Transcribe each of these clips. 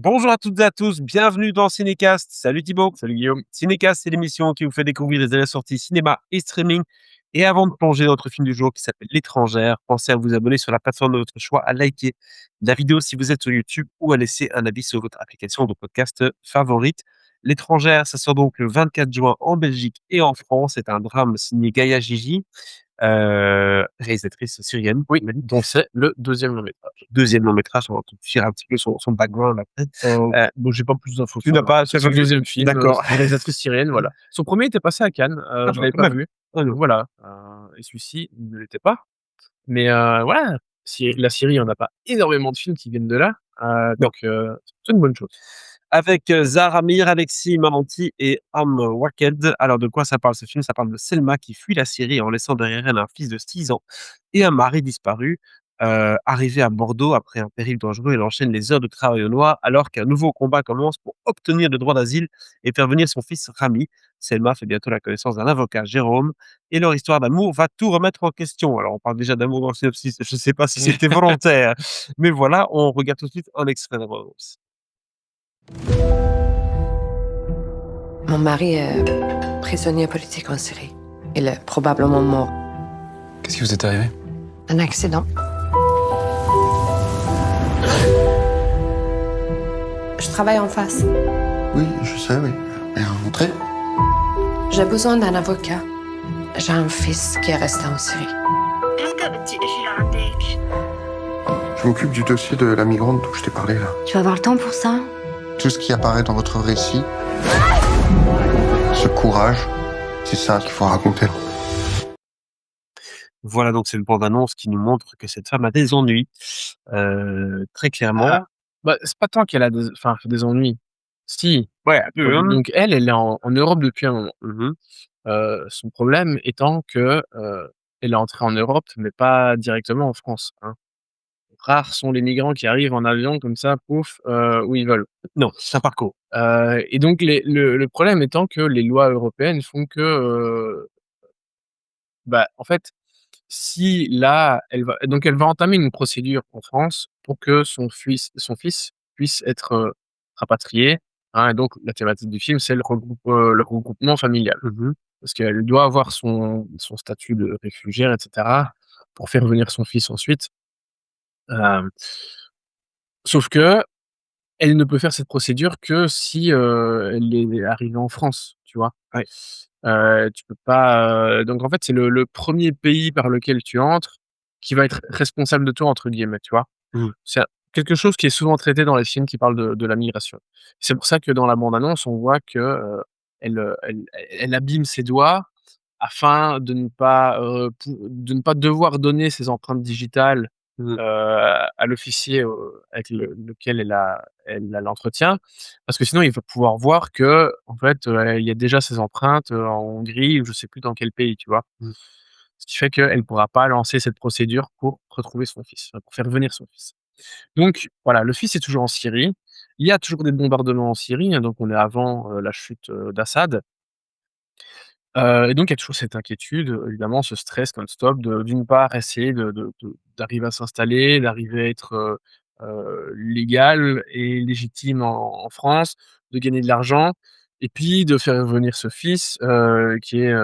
Bonjour à toutes et à tous, bienvenue dans Cinécast. Salut Thibaut. Salut Guillaume. Cinécast, c'est l'émission qui vous fait découvrir les dernières sorties cinéma et streaming. Et avant de plonger dans notre film du jour qui s'appelle L'étrangère, pensez à vous abonner sur la plateforme de votre choix, à liker la vidéo si vous êtes sur YouTube ou à laisser un avis sur votre application de podcast favorite. L'étrangère, ça sort donc le 24 juin en Belgique et en France. C'est un drame signé Gaïa Gigi, réalisatrice syrienne. Oui, Mali. donc c'est le deuxième long métrage. Deuxième long métrage, on va tout dire un petit peu son background après. Bon, j'ai pas plus d'infos que Tu ça, n'as hein. pas, tu C'est as pas son vu? deuxième film, D'accord. c'est une réalisatrice syrienne, voilà. Son premier était passé à Cannes, Ah je bah, l'avais quand pas même. vu, Ah donc non. voilà, et celui-ci ne l'était pas. Mais voilà, la Syrie, on n'a pas énormément de films qui viennent de là, Non. donc c'est une bonne chose. Avec, Zahra Amir, Alexis Mamanti et Am Waked. Alors de quoi ça parle ce film? Ça parle de Selma qui fuit la Syrie en laissant derrière elle un fils de 6 ans et un mari disparu. Arrivée à Bordeaux après un périple dangereux, elle enchaîne les heures de travail au noir alors qu'un nouveau combat commence pour obtenir le droit d'asile et faire venir son fils Rami. Selma fait bientôt la connaissance d'un avocat, Jérôme, et leur histoire d'amour va tout remettre en question. Alors on parle déjà d'amour dans le synopsis, je ne sais pas si c'était volontaire, mais voilà, on regarde tout de suite un extrait de bande-annonce. Mon mari est prisonnier politique en Syrie. Il est probablement mort. Qu'est-ce qui vous est arrivé? Un accident. Je travaille en face. Oui, je sais, oui. Mais rentrez. J'ai besoin d'un avocat. J'ai un fils qui est resté en Syrie. Je m'occupe du dossier de la migrante dont je t'ai parlé, là. Tu vas avoir le temps pour ça? Tout ce qui apparaît dans votre récit, ce courage, c'est ça qu'il faut raconter. Voilà, donc c'est une bande-annonce qui nous montre que cette femme a des ennuis, très clairement. Ah, bah, c'est pas tant qu'elle a des ennuis. Si, Ouais, un peu, hein. donc elle est en Europe depuis un moment. Mmh. Son problème étant que, elle est entrée en Europe, mais pas directement en France, hein. Rares sont les migrants qui arrivent en avion comme ça, pouf, où ils veulent. Non, c'est un parcours. Et donc le problème étant que les lois européennes font que, bah, en fait, si là, elle va entamer une procédure en France pour que son fils puisse être, rapatrié, hein, et donc la thématique du film, c'est le regroupement familial. Mmh. Parce qu'elle doit avoir son statut de réfugiée et cetera, pour faire venir son fils ensuite. Hem, Sauf que elle ne peut faire cette procédure que si, elle est arrivée en France, tu vois? Ouais. Tu peux pas, donc en fait, c'est le 1er pays par lequel tu entres qui va être «responsable de toi» entre guillemets, tu vois? Mmh. C'est quelque chose qui est souvent traité dans les films qui parlent de la migration. C'est pour ça que dans la bande annonce, on voit que, elle abîme ses doigts afin de ne pas devoir donner ses empreintes digitales, Mmh. à l'officier, avec lequel elle a l'entretien. Parce que sinon il va pouvoir voir qu'en fait, il y a déjà ses empreintes, en Hongrie ou je sais plus dans quel pays, tu vois? Mmh. Ce qui fait qu'elle ne pourra pas lancer cette procédure pour retrouver son fils, pour faire venir son fils. Donc voilà, le fils est toujours en Syrie. Il y a toujours des bombardements en Syrie, hein, donc on est avant, la chute, d'Assad. Et donc il y a toujours cette inquiétude, évidemment, ce stress non-stop de d'une part essayer d'arriver à s'installer, d'arriver à être, légal et légitime en France, de gagner de l'argent et puis de faire venir ce fils, qui est,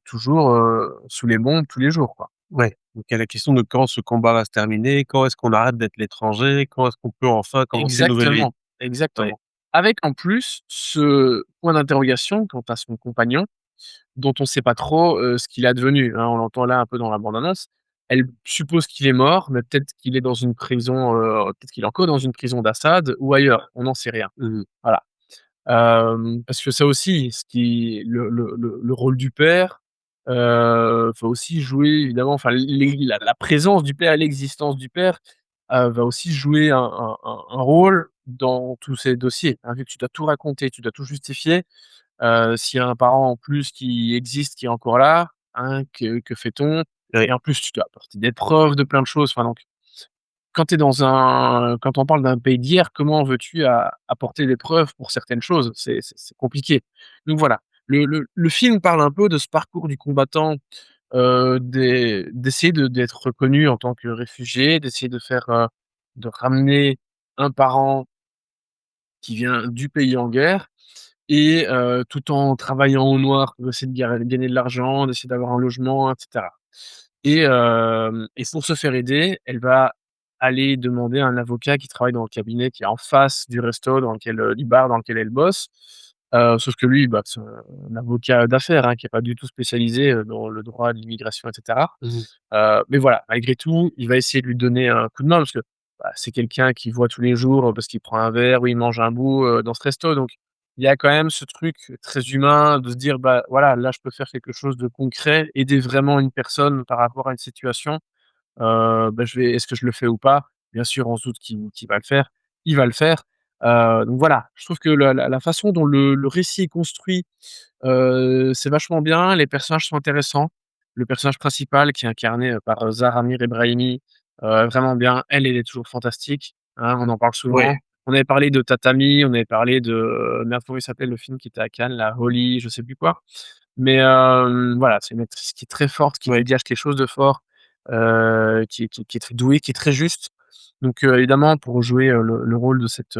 toujours, sous les bombes tous les jours, quoi. Ouais, donc il y a la question de quand ce combat va se terminer, quand est-ce qu'on arrête d'être l'étranger, quand est-ce qu'on peut enfin commencer une nouvelle vie? Exactement, Ouais. exactement. Avec en plus ce point d'interrogation quant à son compagnon dont on sait pas trop, ce qu'il est advenu, hein. On l'entend là un peu dans la bande annonce. Elle suppose qu'il est mort, mais peut-être qu'il est dans une prison, peut-être qu'il est encore dans une prison d'Assad ou ailleurs, on n'en sait rien. Mmh. Voilà. Parce que ça aussi, ce qui le rôle du père, va aussi jouer évidemment, enfin la présence du père et l'existence du père, va aussi jouer un rôle dans tous ces dossiers, hein. Vu que tu dois tout raconter, tu dois tout justifier. S'il y a un parent en plus qui existe, qui est encore là, hein, que fait-on? Ouais. Et en plus, tu dois apporter des preuves de plein de choses. Enfin donc, quand on parle d'un pays d'hier, comment veux-tu apporter des preuves pour certaines choses? C'est compliqué. Donc voilà, le film parle un peu de ce parcours du combattant, d'essayer d'être reconnu en tant que réfugié, d'essayer de ramener un parent qui vient du pays en guerre et tout en travaillant au noir pour essayer de gagner de l'argent, d'essayer d'avoir un logement et cetera et pour se faire aider, elle va aller demander à un avocat qui travaille dans le cabinet qui est en face du resto dans lequel, du bar dans lequel elle bosse. Sauf que lui, bah, c'est un avocat d'affaires, hein, qui est pas du tout spécialisé, dans le droit de l'immigration et cetera. Mmh. Mais voilà, malgré tout, il va essayer de lui donner un coup de main parce que, bah, c'est quelqu'un qu'il voit tous les jours, parce qu'il prend un verre ou il mange un bout, dans ce resto. Donc il y a quand même ce truc très humain de se dire: «Bah, voilà, là, je peux faire quelque chose de concret, aider vraiment une personne par rapport à une situation. Bah, est-ce que je le fais ou pas?» Bien sûr, on se doute qu'il va le faire, il va le faire. Donc voilà, je trouve que la façon dont le récit est construit, c'est vachement bien, les personnages sont intéressants. Le personnage principal qui est incarné, par, Zahra Amir Ebrahimi, vraiment bien. Elle est toujours fantastique, hein, on en parle Ouais. souvent. On avait parlé de Tatami, on avait parlé de, merde, comment il s'appelle le film qui était à Cannes là? Holly, je sais plus quoi. Mais, voilà, c'est une actrice qui est très forte, qui Ouais. dégage quelque chose de fort, qui est très douée, qui est très juste. Donc, évidemment pour jouer, le rôle de cette,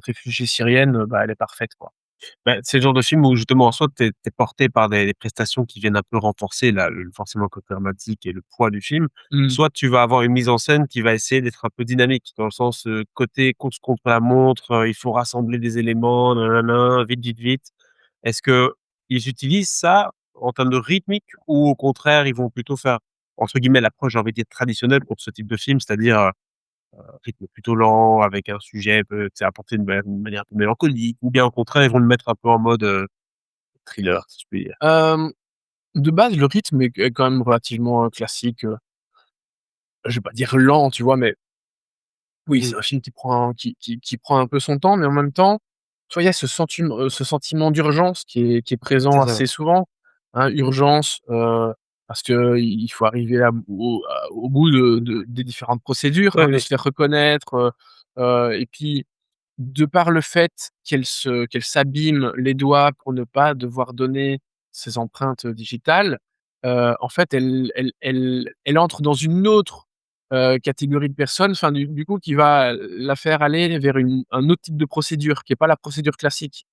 réfugiée syrienne, bah, elle est parfaite, quoi. Bah, c'est le genre de film où justement en soi tu es porté par des prestations qui viennent un peu renforcer forcément le côté dramatique et le poids du film. Mmh. Soit tu vas avoir une mise en scène qui va essayer d'être un peu dynamique, dans le sens, côté course contre la montre, il faut rassembler des éléments, nin vite, vite, vite. Est-ce qu'ils utilisent ça en termes de rythmique ou au contraire ils vont plutôt faire, entre guillemets, «l'approche» j'ai envie de dire traditionnelle pour ce type de film, c'est-à-dire, rythme plutôt lent avec un sujet tu sais, apporté de manière un peu mélancolique ou bien au contraire, ils vont le mettre un peu en mode, thriller, si je puis dire? Hem, de base, le rythme est quand même relativement, classique, je vais pas dire lent, tu vois? Mais oui, Mmh. c'est un film qui prend un peu son temps, mais en même temps, tu vois, il y a ce sentiment d'urgence qui est C'est présent ça. assez souvent, hein. Urgence, parce qu'il faut arriver au bout des différentes procédures, Ouais, hein, de ouais. se faire reconnaître, et puis de par le fait qu'elle s'abîme les doigts pour ne pas devoir donner ses empreintes digitales, en fait, elle entre dans une autre, catégorie de personnes, enfin, du coup, qui va la faire aller vers un autre type de procédure, qui est pas la procédure classique.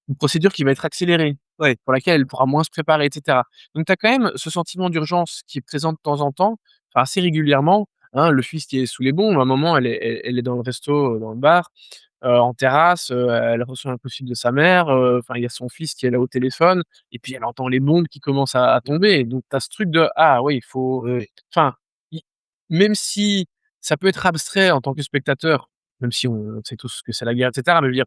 Une procédure qui va être accélérée, Ouais. pour laquelle elle pourra moins se préparer et cetera. Donc tu as quand même ce sentiment d'urgence qui est présent de temps en temps, enfin assez régulièrement, hein. Le fils qui est sous les bombes, à un moment, elle est dans le resto, dans le bar, en terrasse, elle reçoit un coup de fil de sa mère, enfin, il y a son fils qui est là au téléphone et puis elle entend les bombes qui commencent à tomber. Donc tu as ce truc de: «Ah oui, il faut» Oui, oui. enfin, i même si ça peut être abstrait en tant que spectateur, même si on sait tous que c'est la guerre et cetera, mais je veux dire,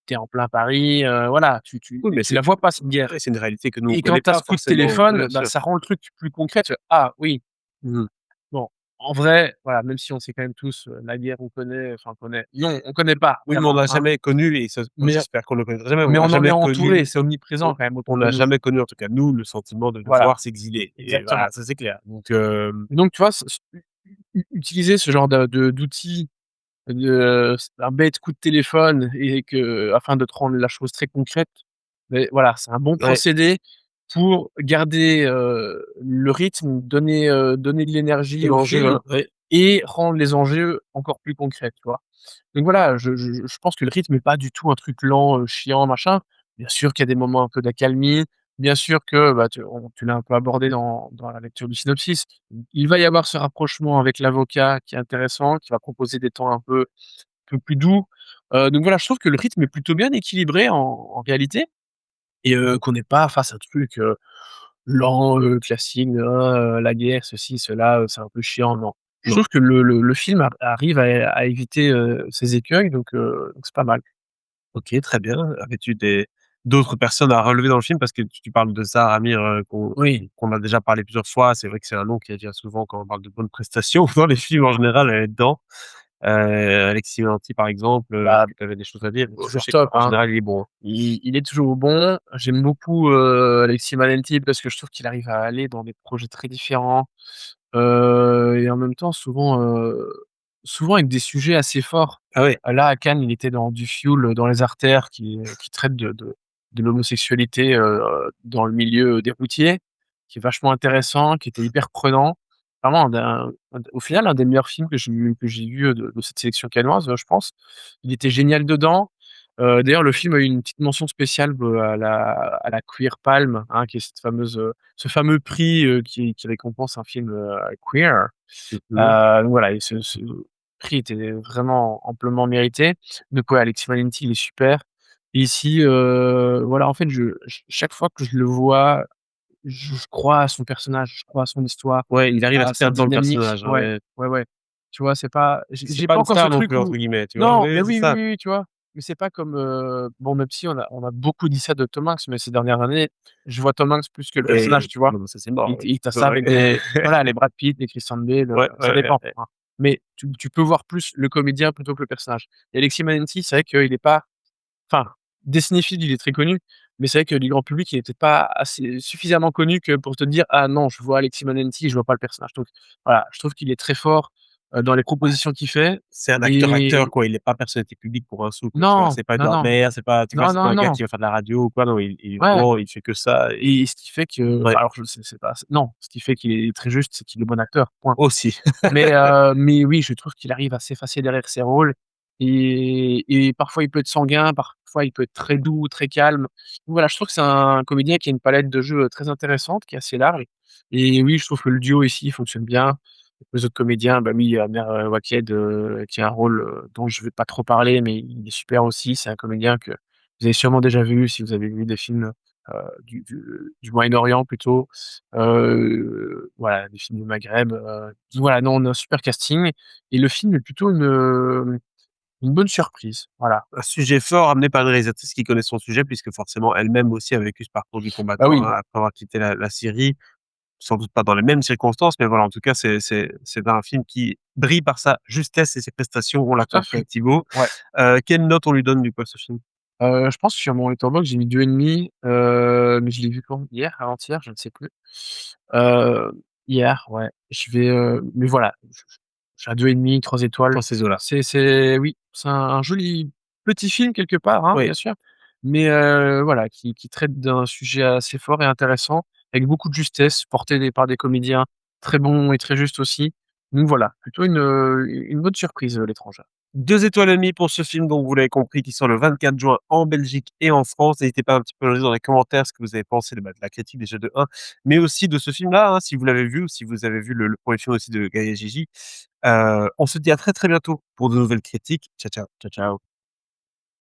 tu es en plein Paris, voilà, Oui, mais tu la vois pas cette guerre c'est une réalité que nous on et quand connaît tu as pas ce coup de forcément. téléphone, Bien bah, sûr. ça rend le truc plus concret, tu fais: «Ah oui, Mmh. bon». En vrai, voilà, même si on sait quand même tous, la guerre on connaît, enfin on connaît non, on connaît pas Oui, mais on clairement, n'a hein, jamais connu et ça mais j'espère qu'on ne le connaîtra jamais, mais on n'a on en est jamais connu entouré, c'est omniprésent quand même on autour de n'a nous. jamais connu en tout cas nous le sentiment de Voilà, devoir s'exiler et voilà, exactement. ça c'est clair. Donc Et donc tu vois, ce utiliser ce genre d'outils, un bête coup de téléphone et que afin de te rendre la chose très concrète, mais voilà, c'est un bon ouais, procédé pour garder, le rythme, donner de c'est l'énergie au l'enjeu, film hein, ouais. et rendre les enjeux encore plus concrets, tu vois? Donc voilà, je pense que le rythme est pas du tout un truc lent, chiant, machin. Bien sûr qu'il y a des moments un peu d'accalmie, bien sûr que, bah, tu l'as un peu abordé dans la lecture du synopsis. Il va y avoir ce rapprochement avec l'avocat qui est intéressant, qui va proposer des temps un peu plus doux. Donc voilà, je trouve que le rythme est plutôt bien équilibré en réalité et qu'on n'est pas face à un truc, lent, classique de: «Ah, la guerre, ceci, cela, c'est un peu chiant», non. Je Non. trouve que le film arrive à éviter, ces écueils donc c'est pas mal. OK, très bien. Avais-tu d'autres personnes à relever dans le film? Parce que tu parles de Zahar Amir, Oui, qu'on a déjà parlé plusieurs fois. C'est vrai que c'est un nom qui revient souvent quand on parle de bonnes prestations dans les films en général, elle est dedans. Alexis Manti par exemple, est-ce bah, que tu avais des choses à dire? Je toujours sais top, qu'en hein. général il est bon, hein. Il est toujours bon. J'aime beaucoup, Alexis Manenti parce que je trouve qu'il arrive à aller dans des projets très différents, et en même temps souvent avec des sujets assez forts. Ah ouais? Là, à Cannes, il était dans Du fioul, dans les artères qui traite de l'homosexualité, dans le milieu des routiers, qui est vachement intéressant, qui était hyper prenant. Vraiment au final, un des meilleurs films que j'ai vu, de cette sélection cannoise, je pense. Il était génial dedans. D'ailleurs, le film a eu une petite mention spéciale, à la Queer Palm, hein, qui est cette fameuse, ce fameux prix, qui récompense un film, queer. Mmh. Donc voilà et ce prix était vraiment amplement mérité. Donc ouais, Alexis Valenti, il est super. Et ici, voilà, en fait, chaque fois que je le vois, je crois à son personnage, je crois à son histoire, Ouais, il arrive à à se sa perdre dans le dynamique. personnage, hein, Ouais, ouais. ouais, ouais. Tu vois, c'est pas C'est j'ai pas pas une encore ce star non truc plus entre où guillemets, tu vois? non, Oui, mais c'est oui, oui, ça. oui, tu vois? Mais c'est pas comme, bon, même si on a beaucoup dit ça de Tom Hanks, mais ces dernières années, je vois Tom Hanks plus que le personnage, Et tu vois? non, mais ça c'est mort, Et tu tu peux ça avec les voilà, les Brad Pitt, les Christian Bale, ouais, ça ouais, dépend, ouais. hein. Mais tu peux voir plus le comédien plutôt que le personnage. Et Alexis Manenti, c'est vrai qu'il est pas enfin, des cinéphiles, il est très connu, mais c'est vrai que du grand public, il est peut-être pas assez suffisamment connu que pour te dire: «Ah non, je vois Alexis Manenti, je vois pas le personnage». Donc voilà, je trouve qu'il est très fort, dans les propositions qu'il fait C'est un acteur-acteur et quoi, il est pas personnalité publique pour un sou quoi, tu vois? non, C'est pas une non, non, grammaire, c'est pas tu vois, non, c'est pas non, un gars non, qui va faire de la radio ou quoi, non, il ouais vraiment, il fait que ça et et ce qui fait que ouais, enfin alors je sais c'est pas non, ce qui fait qu'il est très juste, c'est qu'il est bon acteur, point. aussi. Mais oui, je trouve qu'il arrive à s'effacer derrière ses rôles et parfois il peut être sanguin, parfois il peut être très doux, très calme. Donc voilà, je trouve que c'est un comédien qui a une palette de jeux, très intéressante, qui est assez large et oui, je trouve que le duo ici fonctionne bien. Les autres comédiens, bah oui, il y a Amer, Waked, qui a un rôle, dont je vais pas trop parler, mais il est super aussi. C'est un comédien que vous avez sûrement déjà vu si vous avez vu des films, du Moyen-Orient plutôt. Voilà, des films du Maghreb, voilà, non, on a un super casting et le film est plutôt une bonne surprise, voilà. Un sujet fort amené par une réalisatrice qui connaît son sujet puisque forcément elle-même aussi a vécu ce parcours du Bah combattant, oui, hein, après avoir quitté la Syrie. Sans doute pas dans les mêmes circonstances, mais voilà, en tout cas, c'est un film qui brille par sa justesse et ses prestations, on l'a tout à compris, fait, Thibaut. ouais. Quelle note on lui donne du coup à ce film? Je pense que sur mon Letterboxd, j'ai mis 2,5, mais je l'ai vu quand? Hier? Avant-hier? Je ne sais plus. Heu, hier, ouais. Mais voilà, je suis à 2,5, 3 étoiles. Dans ces eaux-là? C'est oui, c'est un joli petit film quelque part, hein, Oui. bien sûr, mais voilà, qui traite d'un sujet assez fort et intéressant, avec beaucoup de justesse, porté par des comédiens très bons et très justes aussi. Donc voilà, plutôt une bonne surprise, L'étranger. 2 étoiles et demie pour ce film, donc vous l'avez compris, qui sort le 24 juin en Belgique et en France. N'hésitez pas un petit peu à nous dire dans les commentaires ce que vous avez pensé de la critique déjà de 1, mais aussi de ce film-là, hein, si vous l'avez vu ou si vous avez vu le 1er film aussi de Gaël et Gigi. On se dit à très, très bientôt pour de nouvelles critiques. Ciao, ciao. Ciao, ciao.